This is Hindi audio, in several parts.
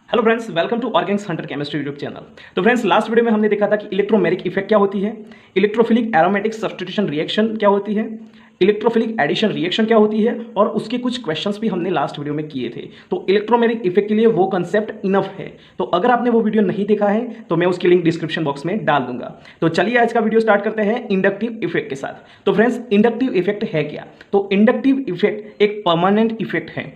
Hello friends, welcome to organics hunter chemistry YouTube channel. तो फ्रेंड्स, लास्ट वीडियो में हमने देखा था कि इलेक्ट्रोमेरिक इफेक्ट क्या होती है, इलेक्ट्रोफिलिक एरोमेटिक सब्स्टिट्यूशन रिएक्शन क्या होती है, इलेक्ट्रोफिलिक एडिशन रिएक्शन क्या होती है, और उसके कुछ क्वेश्चंस भी हमने लास्ट वीडियो में किए थे। तो इलेक्ट्रोमेरिक इफेक्ट के लिए वो कंसेप्ट इनफ है। तो अगर आपने वो वीडियो नहीं देखा है तो मैं उसकी लिंक डिस्क्रिप्शन बॉक्स में डाल दूंगा। तो चलिए आज का वीडियो स्टार्ट करते हैं इंडक्टिव इफेक्ट के साथ। तो फ्रेंड्स, इंडक्टिव इफेक्ट है क्या? तो इंडक्टिव इफेक्ट एक परमानेंट इफेक्ट है,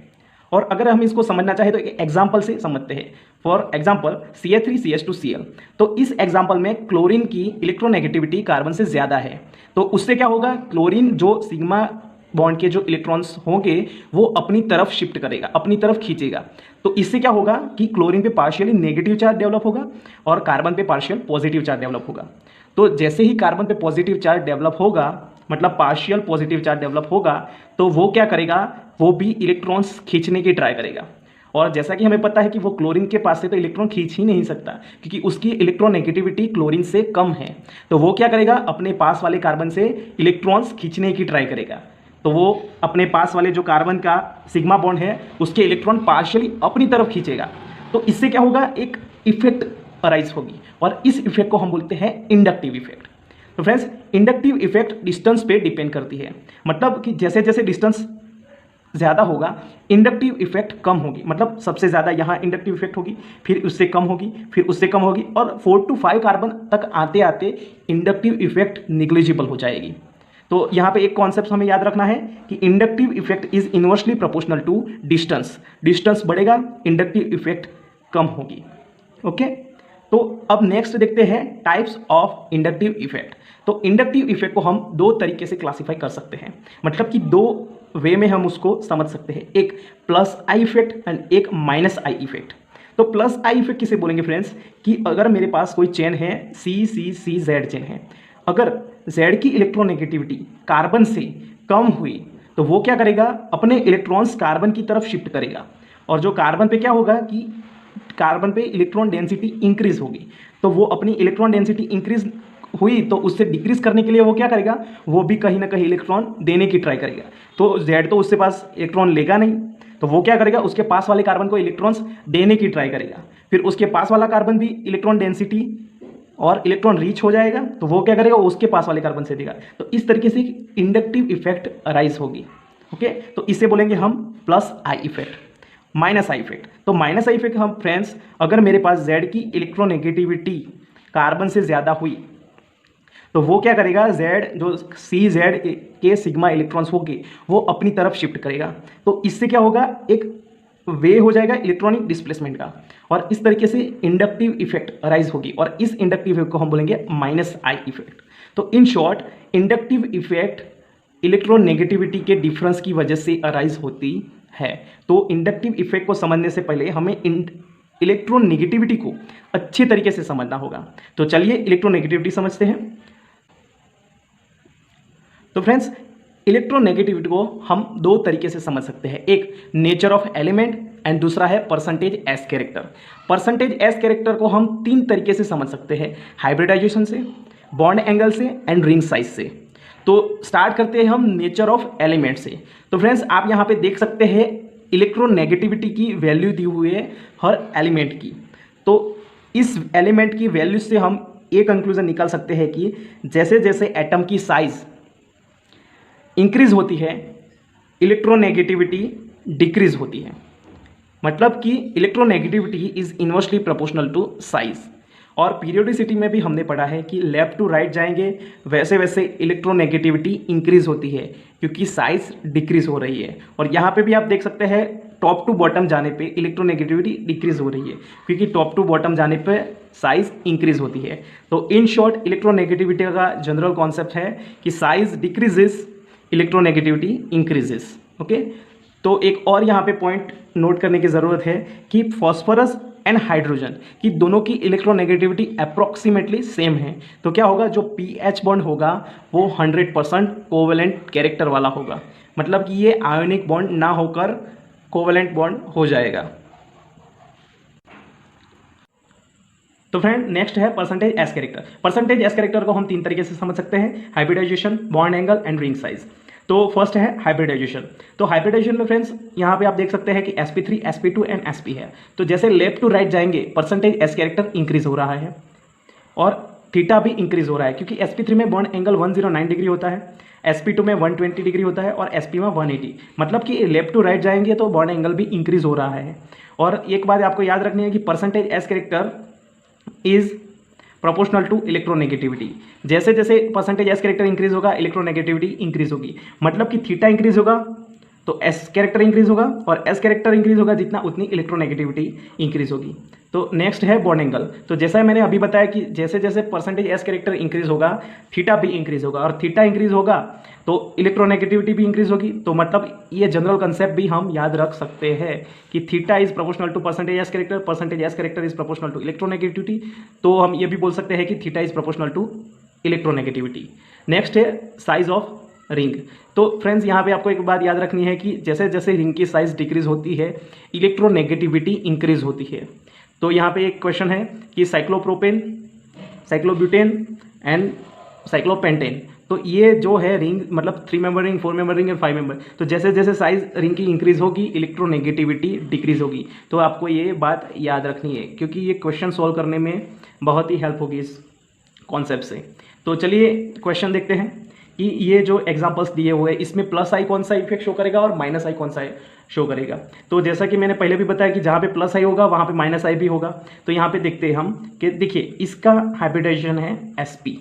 और अगर हम इसको समझना चाहें तो एक एग्जाम्पल से समझते हैं। For example CH3CH2Cl। तो इस एग्जाम्पल में क्लोरीन की इलेक्ट्रोनेगेटिविटी कार्बन से ज़्यादा है। तो उससे क्या होगा, क्लोरीन जो सिग्मा बॉन्ड के जो इलेक्ट्रॉन्स होंगे वो अपनी तरफ शिफ्ट करेगा, अपनी तरफ खींचेगा। तो इससे क्या होगा कि क्लोरीन पे पार्शियली नेगेटिव चार्ज डेवलप होगा और कार्बन पे पार्शियल पॉजिटिव चार्ज डेवलप होगा। तो जैसे ही कार्बन पे पॉजिटिव चार्ज डेवलप होगा, मतलब पार्शियल पॉजिटिव चार्ज डेवलप होगा, तो वो क्या करेगा, वो भी इलेक्ट्रॉन्स खींचने की ट्राई करेगा। और जैसा कि हमें पता है कि वो क्लोरीन के पास से तो इलेक्ट्रॉन खींच ही नहीं सकता, क्योंकि उसकी इलेक्ट्रोनेगेटिविटी क्लोरीन से कम है। तो वो क्या करेगा, अपने पास वाले कार्बन से इलेक्ट्रॉन्स खींचने की ट्राई करेगा। तो वो अपने पास वाले जो कार्बन का सिग्मा बॉन्ड है उसके इलेक्ट्रॉन पार्शियली अपनी तरफ खींचेगा। तो इससे क्या होगा, एक इफेक्ट अराइज होगी, और इस इफेक्ट को हम बोलते हैं इंडक्टिव इफेक्ट। तो फ्रेंड्स, इंडक्टिव इफेक्ट डिस्टेंस पे डिपेंड करती है। मतलब कि जैसे जैसे डिस्टेंस ज़्यादा होगा इंडक्टिव इफेक्ट कम होगी। मतलब सबसे ज़्यादा यहाँ इंडक्टिव इफेक्ट होगी, फिर उससे कम होगी, फिर उससे कम होगी, और 4 to 5 कार्बन तक आते आते इंडक्टिव इफेक्ट निग्लिजिबल हो जाएगी। तो यहाँ पे एक कॉन्सेप्ट हमें याद रखना है कि inductive effect is inversely proportional to distance. Distance बढ़ेगा, इंडक्टिव इफेक्ट कम होगी। ओके, तो अब नेक्स्ट देखते हैं टाइप्स ऑफ इंडक्टिव इफेक्ट। तो इंडक्टिव इफेक्ट को हम दो तरीके से क्लासिफाई कर सकते हैं, मतलब कि दो वे में हम उसको समझ सकते हैं, एक प्लस आई इफेक्ट एंड एक माइनस आई इफेक्ट। तो प्लस आई इफेक्ट किसे बोलेंगे फ्रेंड्स, कि अगर मेरे पास कोई चेन है CCCZ चेन है, अगर Z की इलेक्ट्रोनेगेटिविटी कार्बन से कम हुई तो वो क्या करेगा, अपने इलेक्ट्रॉन्स कार्बन की तरफ शिफ्ट करेगा, और जो कार्बन पे क्या होगा कि कार्बन पे इलेक्ट्रॉन डेंसिटी इंक्रीज होगी। तो वो अपनी इलेक्ट्रॉन डेंसिटी इंक्रीज हुई तो उससे डिक्रीज करने के लिए वो क्या करेगा, वो भी कहीं ना कहीं इलेक्ट्रॉन देने की ट्राई करेगा। तो जेड तो उससे पास इलेक्ट्रॉन लेगा नहीं, तो वो क्या करेगा, उसके पास वाले कार्बन को इलेक्ट्रॉन्स देने की ट्राई करेगा। फिर उसके पास वाला कार्बन भी इलेक्ट्रॉन डेंसिटी और इलेक्ट्रॉन रीच हो जाएगा, तो वो क्या करेगा, उसके पास वाले कार्बन से देगा। तो इस तरीके से इंडक्टिव इफेक्ट अराइज होगी। ओके, तो इसे बोलेंगे हम plus I effect. Minus I effect, तो माइनस आई इफेक्ट हम फ्रेंड्स, अगर मेरे पास जेड की इलेक्ट्रोनेगेटिविटी कार्बन से ज़्यादा हुई तो वो क्या करेगा, जेड जो CZ के सिग्मा इलेक्ट्रॉन्स होंगे वो अपनी तरफ शिफ्ट करेगा। तो इससे क्या होगा, एक वे हो जाएगा इलेक्ट्रॉनिक डिस्प्लेसमेंट का, और इस तरीके से इंडक्टिव इफेक्ट अराइज होगी, और इस इंडक्टिव इफेक्ट को हम बोलेंगे माइनस आई इफेक्ट। तो in short, inductive effect electronegativity के डिफरेंस की वजह से अराइज होती है। तो इंडक्टिव इफेक्ट को समझने से पहले हमें इलेक्ट्रोनेगेटिविटी को अच्छे तरीके से समझना होगा। तो चलिए इलेक्ट्रोनेगेटिविटी समझते हैं। तो फ्रेंड्स, इलेक्ट्रोनेगेटिविटी को हम दो तरीके से समझ सकते हैं, एक नेचर ऑफ एलिमेंट एंड दूसरा है percentage S character. Percentage S character को हम तीन तरीके से समझ सकते हैं, हाइब्रिडाइजेशन से, बॉन्ड एंगल से एंड रिंग साइज से। तो स्टार्ट करते हैं हम नेचर ऑफ एलिमेंट से। तो फ्रेंड्स, आप यहाँ पे देख सकते हैं इलेक्ट्रोनेगेटिविटी की वैल्यू दी हुई है हर एलिमेंट की। तो इस एलिमेंट की वैल्यू से हम ये कंक्लूजन निकाल सकते हैं कि जैसे जैसे एटम की साइज इंक्रीज होती है इलेक्ट्रोनेगेटिविटी डिक्रीज होती है। मतलब कि electronegativity is inversely proportional to size. और पीरियोडिसिटी में भी हमने पढ़ा है कि लेफ्ट टू राइट जाएंगे वैसे वैसे इलेक्ट्रोनेगेटिविटी इंक्रीज होती है, क्योंकि साइज डिक्रीज हो रही है। और यहाँ पे भी आप देख सकते हैं टॉप टू बॉटम जाने पे इलेक्ट्रोनेगेटिविटी डिक्रीज हो रही है, क्योंकि टॉप टू बॉटम जाने पे साइज इंक्रीज होती है। तो इन शॉर्ट, इलेक्ट्रोनेगेटिविटी का जनरल कॉन्सेप्ट है कि size decreases, electronegativity increases. Okay, तो एक और यहाँ पे पॉइंट नोट करने की ज़रूरत है कि फॉस्फोरस एंड हाइड्रोजन की दोनों की इलेक्ट्रोनेगेटिविटी अप्रॉक्सीमेटली सेम है। तो क्या होगा, जो pH बॉन्ड होगा वो 100% कोवेलेंट कैरेक्टर वाला होगा, मतलब कि ये आयोनिक बॉन्ड ना होकर कोवेलेंट बॉन्ड हो जाएगा। तो फ्रेंड, नेक्स्ट है percentage S character. Percentage S character को हम तीन तरीके से समझ सकते हैं, hybridization, bond angle and ring size. तो फर्स्ट है हाइब्रिडाइजेशन। तो हाइब्रिडाइजेशन में फ्रेंड्स यहाँ पे आप देख सकते हैं कि sp3, sp2 एंड sp है। तो जैसे लेफ्ट टू राइट जाएंगे परसेंटेज s कैरेक्टर इंक्रीज हो रहा है और थीटा भी इंक्रीज हो रहा है, क्योंकि sp3 में बॉन्ड एंगल 109 डिग्री होता है, sp2 में 120 डिग्री होता है और sp में 180। मतलब कि लेफ्ट टू राइट जाएंगे तो बॉन्ड एंगल भी इंक्रीज हो रहा है। और एक बात आपको याद रखनी है कि percentage s character is proportional to electronegativity. जैसे जैसे परसेंटेज एस कैरेक्टर इंक्रीज होगा इलेक्ट्रोनेगेटिविटी इंक्रीज होगी। मतलब कि थीटा इंक्रीज होगा तो एस कैरेक्टर इंक्रीज होगा और एस कैरेक्टर इंक्रीज होगा जितना उतनी इलेक्ट्रोनेगेटिविटी इंक्रीज होगी। तो नेक्स्ट है बॉन्ड एंगल। तो जैसा मैंने अभी बताया कि जैसे जैसे परसेंटेज एस कैरेक्टर इंक्रीज होगा थीटा भी इंक्रीज होगा और थीटा इंक्रीज होगा तो इलेक्ट्रोनेगेटिविटी भी इंक्रीज होगी। तो मतलब ये जनरल कंसेप्ट भी हम याद रख सकते हैं कि theta is proportional to percentage S character, percentage S character is proportional to electronegativity. तो हम ये भी बोल सकते हैं कि theta is proportional to electronegativity. Next है साइज ऑफ रिंग। तो फ्रेंड्स यहाँ पे आपको एक बात याद रखनी है कि जैसे जैसे रिंग की साइज डिक्रीज होती है इलेक्ट्रोनेगेटिविटी इंक्रीज होती है। तो यहाँ पे एक क्वेश्चन है कि साइक्लोप्रोपेन, साइक्लोब्यूटेन एंड साइक्लोपेंटेन, तो ये जो है रिंग मतलब 3 मेंबर रिंग, 4 मेंबर रिंग और 5 मेंबर, तो जैसे जैसे साइज रिंग की इंक्रीज होगी इलेक्ट्रोनेगेटिविटी डिक्रीज होगी। तो आपको ये बात याद रखनी है क्योंकि ये क्वेश्चन सॉल्व करने में बहुत ही हेल्प होगी इस कॉन्सेप्ट से। तो चलिए क्वेश्चन देखते हैं कि ये जो एग्जांपल्स दिए हुए हैं इसमें प्लस आई कौन सा इफेक्ट शो करेगा और माइनस आई कौन सा शो करेगा। तो जैसा कि मैंने पहले भी बताया कि जहाँ पे प्लस आई होगा वहाँ पे माइनस आई भी होगा। तो यहाँ पे देखते हैं हम कि देखिए इसका हाइब्रिडाइजेशन है sp,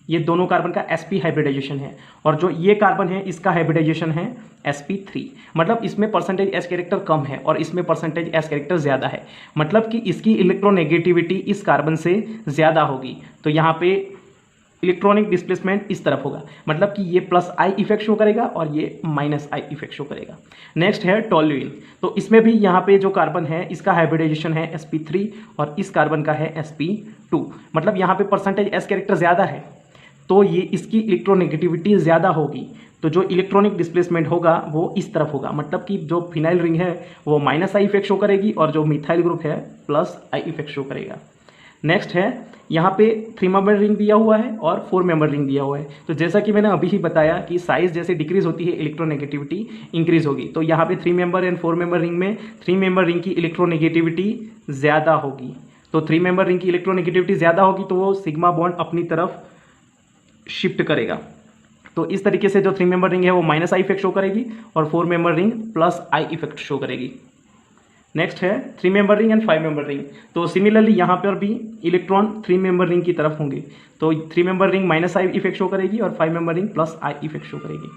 ये दोनों कार्बन का sp हाइब्रिडाइजेशन है और जो ये कार्बन है इसका हाइब्रिडाइजेशन है sp3। मतलब इसमें परसेंटेज s कैरेक्टर कम है और इसमें परसेंटेज s कैरेक्टर ज़्यादा है। मतलब कि इसकी इलेक्ट्रोनेगेटिविटी इस कार्बन से ज़्यादा होगी। तो यहाँ पे इलेक्ट्रॉनिक डिस्प्लेसमेंट इस तरफ होगा। मतलब कि ये प्लस आई इफेक्ट शो करेगा और ये माइनस आई इफेक्ट शो करेगा। नेक्स्ट है टोल्यूइन। तो इसमें भी यहाँ पे जो कार्बन है इसका हाइब्रिडाइजेशन है sp3 और इस कार्बन का है sp2। मतलब यहाँ पे परसेंटेज s कैरेक्टर ज़्यादा है तो ये इसकी इलेक्ट्रोनेगेटिविटी ज़्यादा होगी। तो जो इलेक्ट्रॉनिक डिस्प्लेसमेंट होगा वो इस तरफ होगा। मतलब कि जो फिनाइल रिंग है वो माइनस आई इफेक्ट शो करेगी और जो मिथाइल ग्रुप है प्लस आई इफेक्ट शो करेगा। नेक्स्ट है यहाँ पे 3 मेंबर रिंग दिया हुआ है और 4 मेंबर रिंग दिया हुआ है। तो जैसा कि मैंने अभी ही बताया कि साइज जैसे डिक्रीज होती है इलेक्ट्रोनेगेटिविटी इंक्रीज होगी। तो यहाँ पे 3 मेंबर एंड 4 मेंबर रिंग में 3 मेंबर रिंग की इलेक्ट्रोनेगेटिविटी ज़्यादा होगी। तो 3 मेंबर रिंग की इलेक्ट्रोनेगेटिविटी ज़्यादा होगी तो वो सिग्मा बॉन्ड अपनी तरफ शिफ्ट करेगा। तो इस तरीके से जो 3 मेंबर रिंग है वो माइनस आई इफेक्ट शो करेगी और 4 member ring plus I effect show करेगी। नेक्स्ट है 3 member ring and 5 member ring. तो सिमिलरली यहाँ पर भी इलेक्ट्रॉन 3 मेंबर रिंग की तरफ होंगे। तो 3 member ring minus I effect show करेगी और 5 member ring plus I effect show करेगी।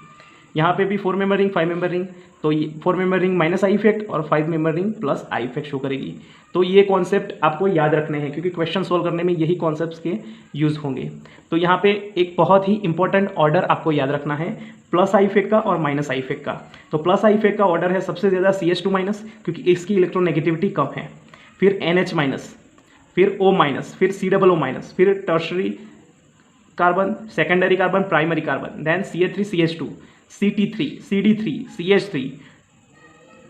यहाँ पे भी 4 मेंबर रिंग 5 मेंबर रिंग, तो ये 4 member ring minus I effect और 5 member ring plus I effect show करेगी। तो ये कॉन्सेप्ट आपको याद रखने हैं क्योंकि क्वेश्चन सोल्व करने में यही कॉन्सेप्ट्स के यूज़ होंगे। तो यहाँ पे एक बहुत ही इंपॉर्टेंट ऑर्डर आपको याद रखना है प्लस आई इफेक्ट का और माइनस आई इफेक्ट का। तो प्लस आई इफेक्ट का ऑर्डर है सबसे ज़्यादा CH2 माइनस क्योंकि इसकी इलेक्ट्रोनेगेटिविटी कम है, फिर NH माइनस, फिर O माइनस, फिर COO माइनस, फिर tertiary carbon, secondary carbon, primary carbon, then CH3 CH2, CT3 CD3 CH3,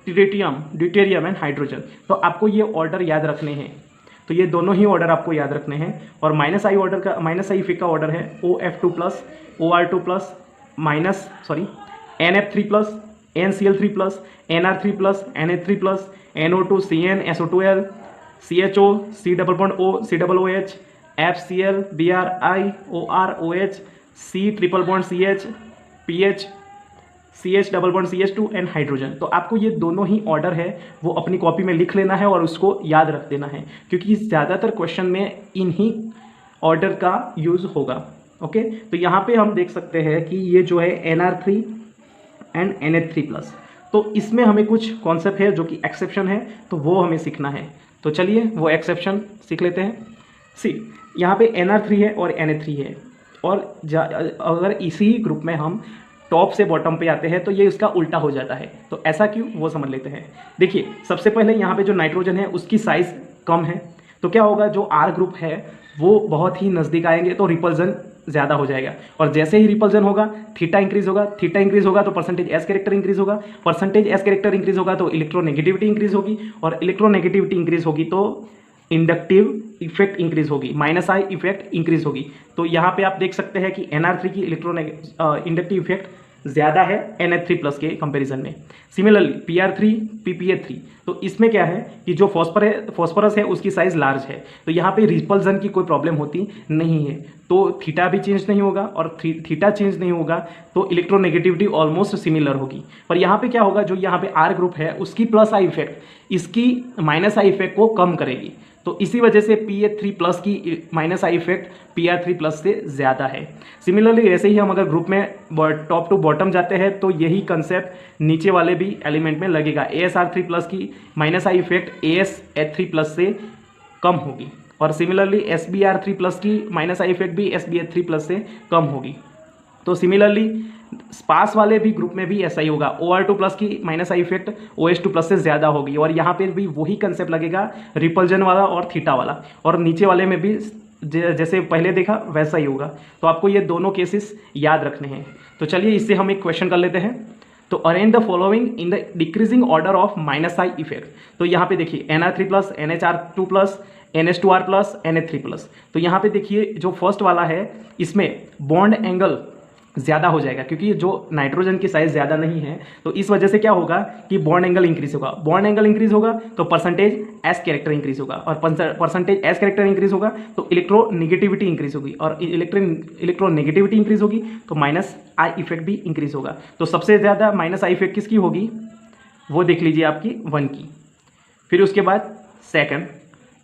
tritium, deuterium and hydrogen. तो आपको ये ऑर्डर याद रखने हैं। तो ये दोनों ही ऑर्डर आपको याद रखने हैं। और माइनस आई ऑर्डर का माइनस आई इफेक्ट का ऑर्डर है OF2 plus OR2 plus NF3 plus NCl3 plus NR3 plus NH3 plus NO2 CN SO2L CHO C double bond O C double OH FCl BRI OR OH C triple bond CH PH CH double bond CH2 and hydrogen. तो आपको ये दोनों ही ऑर्डर है वो अपनी कॉपी में लिख लेना है और उसको याद रख देना है क्योंकि ज़्यादातर क्वेश्चन में इन्हीं ऑर्डर का यूज़ होगा। ओके, तो यहाँ पे हम देख सकते हैं कि ये जो है NR3 एंड NH3 प्लस, तो इसमें हमें कुछ कॉन्सेप्ट है जो कि एक्सेप्शन है तो वो हमें सीखना है। तो चलिए वो एक्सेप्शन सीख लेते हैं। सी यहाँ पे NR3 है और NH3 है और अगर इसी ग्रुप में हम टॉप से बॉटम पे आते हैं तो ये उसका उल्टा हो जाता है। तो ऐसा क्यों वो समझ लेते हैं। देखिए सबसे पहले यहाँ पे जो नाइट्रोजन है उसकी साइज़ कम है तो क्या होगा, जो R ग्रुप है वो बहुत ही नज़दीक आएंगे तो रिपल्जन ज़्यादा हो जाएगा और जैसे ही रिपल्जन होगा थीटा इंक्रीज होगा तो परसेंटेज S कैरेक्टर इंक्रीज होगा, परसेंटेज S कैरेक्टर इंक्रीज होगा तो इलेक्ट्रोनेगेटिविटी इंक्रीज होगी और इलेक्ट्रोनेगेटिविटी इंक्रीज होगी तो इंडक्टिव इफेक्ट इंक्रीज होगी, माइनस आई इफेक्ट इंक्रीज होगी। तो यहाँ पे आप देख सकते हैं कि NR3 की इंडक्टिव इफेक्ट ज़्यादा है NH3+ के कंपैरिजन में। सिमिलरली PR3 PPA3, तो इसमें क्या है कि जो फॉस्फोरस है उसकी साइज़ लार्ज है, तो यहाँ पे रिपल्जन की कोई प्रॉब्लम होती नहीं है। तो थीटा भी चेंज नहीं होगा, और थीटा चेंज नहीं होगा तो इलेक्ट्रोनेगेटिविटी ऑलमोस्ट सिमिलर होगी। पर यहाँ पे क्या होगा, जो यहाँ पे R ग्रुप है उसकी प्लस आई इफेक्ट इसकी माइनस आई इफेक्ट को कम करेगी। तो इसी वजह से PA3+ की माइनस आई इफेक्ट PR3+ से ज़्यादा है। सिमिलरली ऐसे ही हम अगर ग्रुप में टॉप टू बॉटम जाते हैं तो यही कंसेप्ट नीचे वाले भी एलिमेंट में लगेगा। AsR3+ की माइनस आई इफेक्ट AsH3+ से कम होगी, और सिमिलरली SbR3+ की माइनस आई इफेक्ट भी SbH3+ से कम होगी। तो सिमिलरली पास वाले भी ग्रुप में भी ऐसा ही होगा। OR2+ की माइनस आई इफेक्ट OH2+ से ज़्यादा होगी, और यहाँ पे भी वही कंसेप्ट लगेगा, रिपल्जन वाला और थीटा वाला, और नीचे वाले में भी जैसे पहले देखा वैसा ही होगा। तो आपको ये दोनों केसेस याद रखने हैं। तो चलिए इससे हम एक क्वेश्चन कर लेते हैं। तो arrange the following in the decreasing order of minus I effect. तो यहाँ पे देखिए NR3+, NHR2+, NH2R+, NH3+। तो यहाँ पे देखिए जो फर्स्ट वाला है इसमें बॉन्ड एंगल ज़्यादा हो जाएगा, क्योंकि जो नाइट्रोजन की साइज ज़्यादा नहीं है, तो इस वजह से क्या होगा कि बॉन्ड एंगल इंक्रीज होगा। बॉन्ड एंगल इंक्रीज होगा तो परसेंटेज एस कैरेक्टर इंक्रीज होगा, और परसेंटेज एस कैरेक्टर इंक्रीज होगा तो इलेक्ट्रोनेगेटिविटी इंक्रीज होगी, और इलेक्ट्रोनेगेटिविटी इंक्रीज होगी तो माइनस आई इफेक्ट भी इंक्रीज होगा। तो सबसे ज़्यादा माइनस आई इफेक्ट किसकी होगी, वो देख लीजिए आपकी 1 की, फिर उसके बाद सेकंड,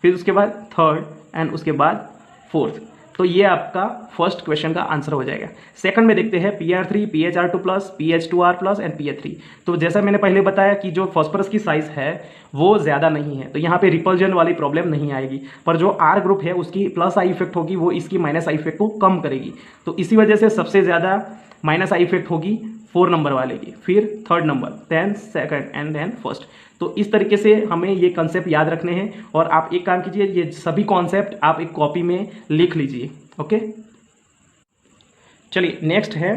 फिर उसके बाद थर्ड, एंड उसके बाद फोर्थ। तो ये आपका फर्स्ट क्वेश्चन का आंसर हो जाएगा। सेकंड में देखते हैं PR3, PHR2+, PH2R+ and PA3। तो जैसा मैंने पहले बताया कि जो फॉस्फोरस की साइज है वो ज़्यादा नहीं है, तो यहाँ पे रिपल्जन वाली प्रॉब्लम नहीं आएगी। पर जो R ग्रुप है उसकी प्लस आई इफेक्ट होगी, वो इसकी माइनस आई इफेक्ट को कम करेगी। तो इसी वजह से सबसे ज़्यादा माइनस आई इफेक्ट होगी 4 नंबर वाले की, फिर third number, then second, and then first. तो इस तरीके से हमें ये कॉन्सेप्ट याद रखने हैं, और आप एक काम कीजिए, ये सभी कॉन्सेप्ट आप एक कॉपी में लिख लीजिए। ओके, चलिए नेक्स्ट है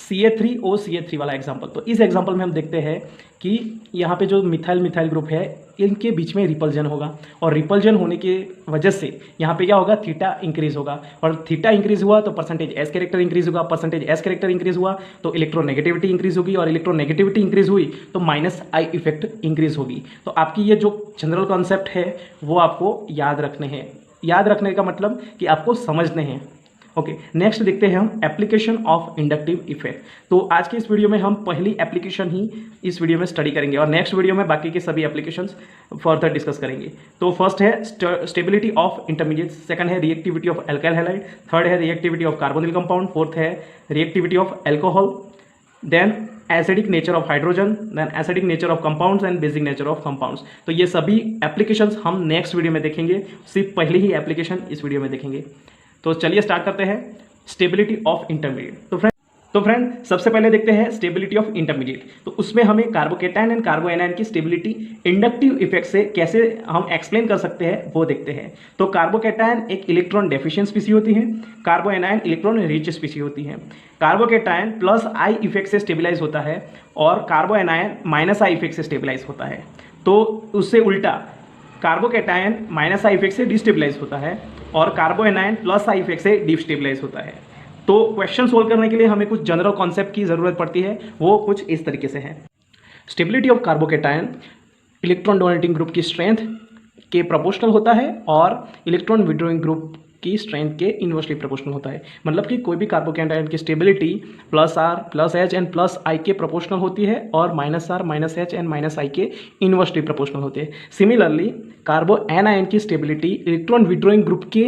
CA3OCA3 वाला एग्जाम्पल। तो इस एग्जाम्पल में हम देखते हैं कि यहाँ पे जो मिथाइल ग्रुप है इनके बीच में रिपल्जन होगा, और रिपल्जन होने की वजह से यहाँ पे क्या होगा, थीटा इंक्रीज होगा, और थीटा इंक्रीज हुआ तो परसेंटेज एस कैरेक्टर इंक्रीज होगा, परसेंटेज एस कैरेक्टर इंक्रीज हुआ तो इलेक्ट्रोनेगेटिविटी इंक्रीज होगी, और इलेक्ट्रोनेगेटिविटी इंक्रीज हुई तो माइनस आई इफेक्ट इंक्रीज होगी। तो आपकी ये जो जनरल कॉन्सेप्ट है वो आपको याद रखने हैं। याद रखने का मतलब कि आपको समझने हैं। ओके, नेक्स्ट देखते हैं हम एप्लीकेशन ऑफ इंडक्टिव इफेक्ट। तो आज की इस वीडियो में हम पहली एप्लीकेशन ही इस वीडियो में स्टडी करेंगे, और नेक्स्ट वीडियो में बाकी के सभी एप्लीकेशंस फर्दर डिस्कस करेंगे। तो फर्स्ट है स्टेबिलिटी ऑफ इंटरमीडिएट, सेकंड है reactivity of alkyl halide, third है reactivity of carbonyl compound, fourth है reactivity of alcohol, then acidic nature of hydrogen, then acidic nature of compounds and basic nature of compounds. तो ये सभी एप्लीकेशंस हम नेक्स्ट वीडियो में देखेंगे, सिर्फ पहली ही एप्लीकेशन इस वीडियो में देखेंगे। तो चलिए स्टार्ट करते हैं स्टेबिलिटी ऑफ इंटरमीडिएट। तो फ्रेंड सबसे पहले देखते हैं स्टेबिलिटी ऑफ इंटरमीडिएट। तो उसमें हमें कार्बोकेटायन एंड कार्बोएनायन की स्टेबिलिटी इंडक्टिव इफेक्ट से कैसे हम एक्सप्लेन कर सकते हैं वो देखते हैं। तो कार्बोकेटायन एक इलेक्ट्रॉन डेफिशिएंट स्पीशीज होती है, कार्बोएनायन इलेक्ट्रॉन रिच स्पीशीज होती है। कार्बोकेटायन प्लस आई इफेक्ट से स्टेबिलाईज होता है, और कार्बोएनायन माइनस आई इफेक्ट से स्टेबिलाईज होता है। तो उससे उल्टा कार्बोकेटायन माइनस आई इफेक्ट से डिस्टेबिलाईज होता है, और कार्बोएनायन प्लस आई इफेक्ट से डिस्टेबिलाईज होता है। तो क्वेश्चन सोल्व करने के लिए हमें कुछ जनरल कॉन्सेप्ट की ज़रूरत पड़ती है, वो कुछ इस तरीके से है। Stability of carbocation electron donating group की स्ट्रेंथ के प्रोपोर्शनल होता है, और इलेक्ट्रॉन विड्रॉइंग ग्रुप की स्ट्रेंथ के इन्वर्सली प्रोपोर्शनल होता है। मतलब कि कोई भी कार्बोकेटायन की stability +R +H and +I के प्रोपोर्शनल होती है, और -R -H एंड -I के इन्वर्सली प्रोपोर्शनल होते हैं। सिमिलरली कार्बोएनायन की स्टेबिलिटी इलेक्ट्रॉन विड्रॉइंग ग्रुप के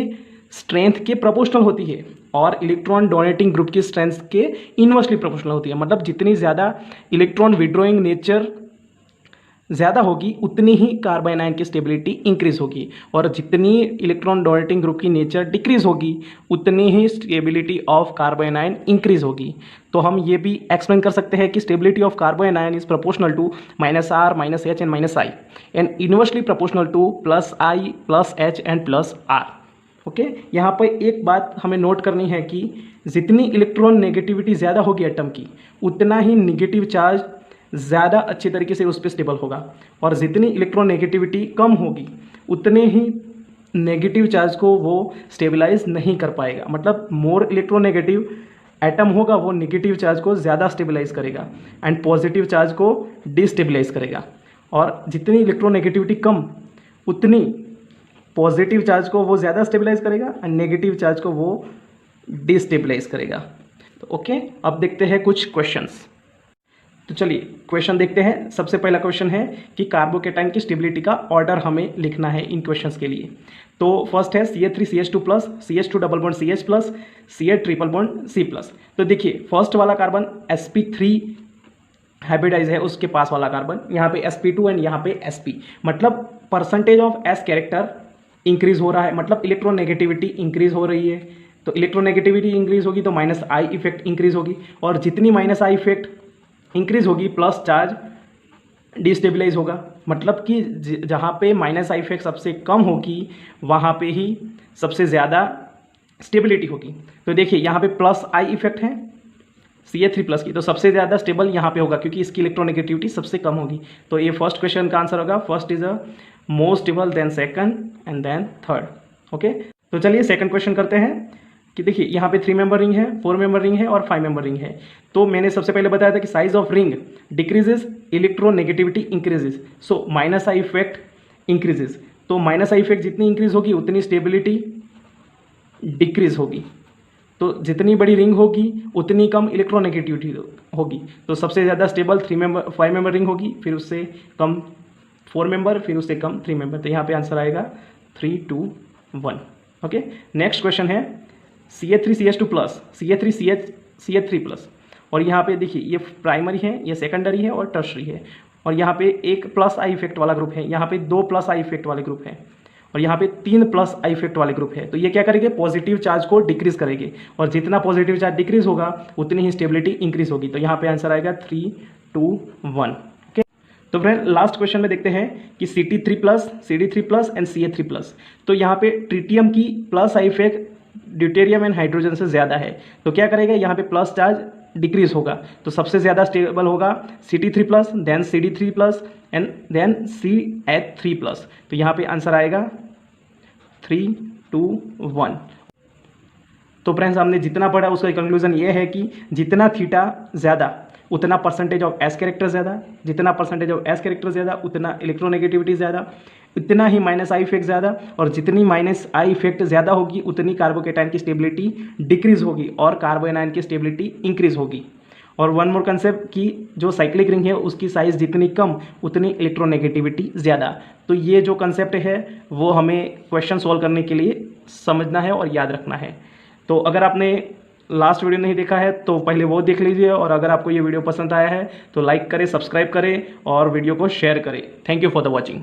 स्ट्रेंथ के प्रोपोर्शनल होती है, और इलेक्ट्रॉन डोनेटिंग ग्रुप की स्ट्रेंथ के इन्वर्सली प्रोपोर्शनल होती है। मतलब जितनी ज़्यादा इलेक्ट्रॉन विड्रॉइंग नेचर ज़्यादा होगी उतनी ही कार्बोएनायन की स्टेबिलिटी इंक्रीज होगी, और जितनी इलेक्ट्रॉन डोनेटिंग ग्रुप की नेचर डिक्रीज होगी उतनी ही स्टेबिलिटी ऑफ कार्बोएनायन इंक्रीज होगी। तो हम ये भी एक्सप्लेन कर सकते हैं कि stability of carbanion is proportional to -R -H and -I and inversely proportional to +I +H and +R। Okay, यहाँ पर एक बात हमें नोट करनी है कि जितनी इलेक्ट्रॉन नेगेटिविटी ज़्यादा होगी एटम की, उतना ही निगेटिव चार्ज ज़्यादा अच्छे तरीके से उस पर स्टेबल होगा, और जितनी इलेक्ट्रॉन नेगेटिविटी कम होगी उतने ही नेगेटिव चार्ज को वो स्टेबलाइज नहीं कर पाएगा। मतलब मोर इलेक्ट्रोनेगेटिव एटम होगा वो नेगेटिव चार्ज को ज़्यादा स्टेबलाइज करेगा एंड पॉजिटिव चार्ज को डिस्टेबलाइज करेगा। और जितनी इलेक्ट्रोनेगेटिविटी कम उतनी पॉजिटिव चार्ज को वो ज़्यादा स्टेबलाइज करेगा एंड नेगेटिव चार्ज को वो डिस्टेबलाइज करेगा। तो ओके, अब देखते हैं कुछ क्वेश्चंस। तो चलिए क्वेश्चन देखते हैं। सबसे पहला क्वेश्चन है कि कार्बोकेटाइन की स्टेबिलिटी का ऑर्डर हमें लिखना है इन क्वेश्चंस के लिए। तो फर्स्ट है CH3CH2 plus, CH2 double bond CH plus, CH triple bond C plus. तो देखिए फर्स्ट वाला कार्बन sp3 हाइब्रिडाइज है, उसके पास वाला कार्बन यहाँ पे sp2 एंड यहाँ पे sp, मतलब percentage of s character increase हो रहा है, मतलब इलेक्ट्रोनेगेटिविटी इंक्रीज हो रही है। तो इलेक्ट्रोनेगेटिविटी इंक्रीज होगी तो माइनस आई इफेक्ट इंक्रीज होगी, और जितनी माइनस आई इफेक्ट इंक्रीज होगी प्लस चार्ज डिस्टेबलाइज होगा, मतलब कि जहाँ पे माइनस आई इफेक्ट सबसे कम होगी वहाँ पे ही सबसे ज़्यादा स्टेबिलिटी होगी। तो देखिए यहाँ पे प्लस आई इफेक्ट है CH3 प्लस की, तो सबसे ज़्यादा स्टेबल यहाँ पे होगा क्योंकि इसकी इलेक्ट्रोनेगेटिविटी सबसे कम होगी। तो ये फर्स्ट क्वेश्चन का आंसर होगा, first is a most stable, then second and then third. Okay, तो चलिए सेकंड क्वेश्चन करते हैं कि देखिए यहाँ पे 3 मेंबर रिंग है, 4 मेंबर रिंग है और 5 मेंबर रिंग है। तो मैंने सबसे पहले बताया था कि size of ring decreases, electronegativity increases, so minus I effect increases. तो माइनस आई इफेक्ट जितनी इंक्रीज होगी उतनी स्टेबिलिटी डिक्रीज होगी। तो जितनी बड़ी रिंग होगी उतनी कम इलेक्ट्रोनेगेटिविटी होगी। तो सबसे ज़्यादा स्टेबल 5 मेंबर रिंग होगी, फिर उससे कम 4 मेंबर, फिर उससे कम 3 मेंबर। तो यहाँ पे आंसर आएगा 3, 2, 1। ओके, नेक्स्ट क्वेश्चन है CH3CH2 प्लस, CH3CH3 प्लस, और यहाँ पे देखिए ये प्राइमरी है, ये सेकेंडरी है और टर्शरी है, और यहाँ पे एक प्लस आई इफेक्ट वाला ग्रुप है, यहाँ पे 2 प्लस आई इफेक्ट वाले ग्रुप हैं, और यहाँ पे 3 प्लस आई इफेक्ट वाले ग्रुप है। तो ये क्या करेंगे, पॉजिटिव चार्ज को डिक्रीज करेंगे, और जितना पॉजिटिव चार्ज डिक्रीज होगा उतनी ही स्टेबिलिटी इंक्रीज होगी। तो यहाँ पे आंसर आएगा 3, 2, 1। ओके, तो फ्रेंड लास्ट क्वेश्चन में देखते हैं कि Ct3 plus, CD3 plus and Ca3 plus. तो यहाँ पे ट्रिटियम की plus I effect deuterium and hydrogen से ज़्यादा है, तो क्या करेगा, यहाँ पे प्लस चार्ज डिक्रीज होगा। तो सबसे ज़्यादा स्टेबल होगा Ct3 plus, then CD3 plus and then CH3 plus. तो यहाँ पे आंसर आएगा 3, 2, 1। तो फ्रेंड्स हमने जितना पढ़ा उसका कंक्लूजन ये है कि जितना थीटा ज़्यादा उतना परसेंटेज ऑफ एस कैरेक्टर ज़्यादा, जितना परसेंटेज ऑफ एस कैरेक्टर ज़्यादा उतना इलेक्ट्रोनेगेटिविटी ज़्यादा, इतना ही माइनस आई इफेक्ट ज़्यादा, और जितनी माइनस आई इफेक्ट ज़्यादा होगी उतनी कार्बोकेटाइन की स्टेबिलिटी डिक्रीज होगी और कार्बोनाइन की स्टेबिलिटी इंक्रीज होगी। और वन मोर कंसेप्ट कि जो साइक्लिक रिंग है उसकी साइज़ जितनी कम उतनी इलेक्ट्रोनेगेटिविटी ज़्यादा। तो ये जो कंसेप्ट है वो हमें क्वेश्चन सॉल्व करने के लिए समझना है और याद रखना है। तो अगर आपने लास्ट वीडियो नहीं देखा है तो पहले वो देख लीजिए, और अगर आपको ये वीडियो पसंद आया है तो लाइक करें, सब्सक्राइब करें और वीडियो को शेयर करें। Thank you for the watching.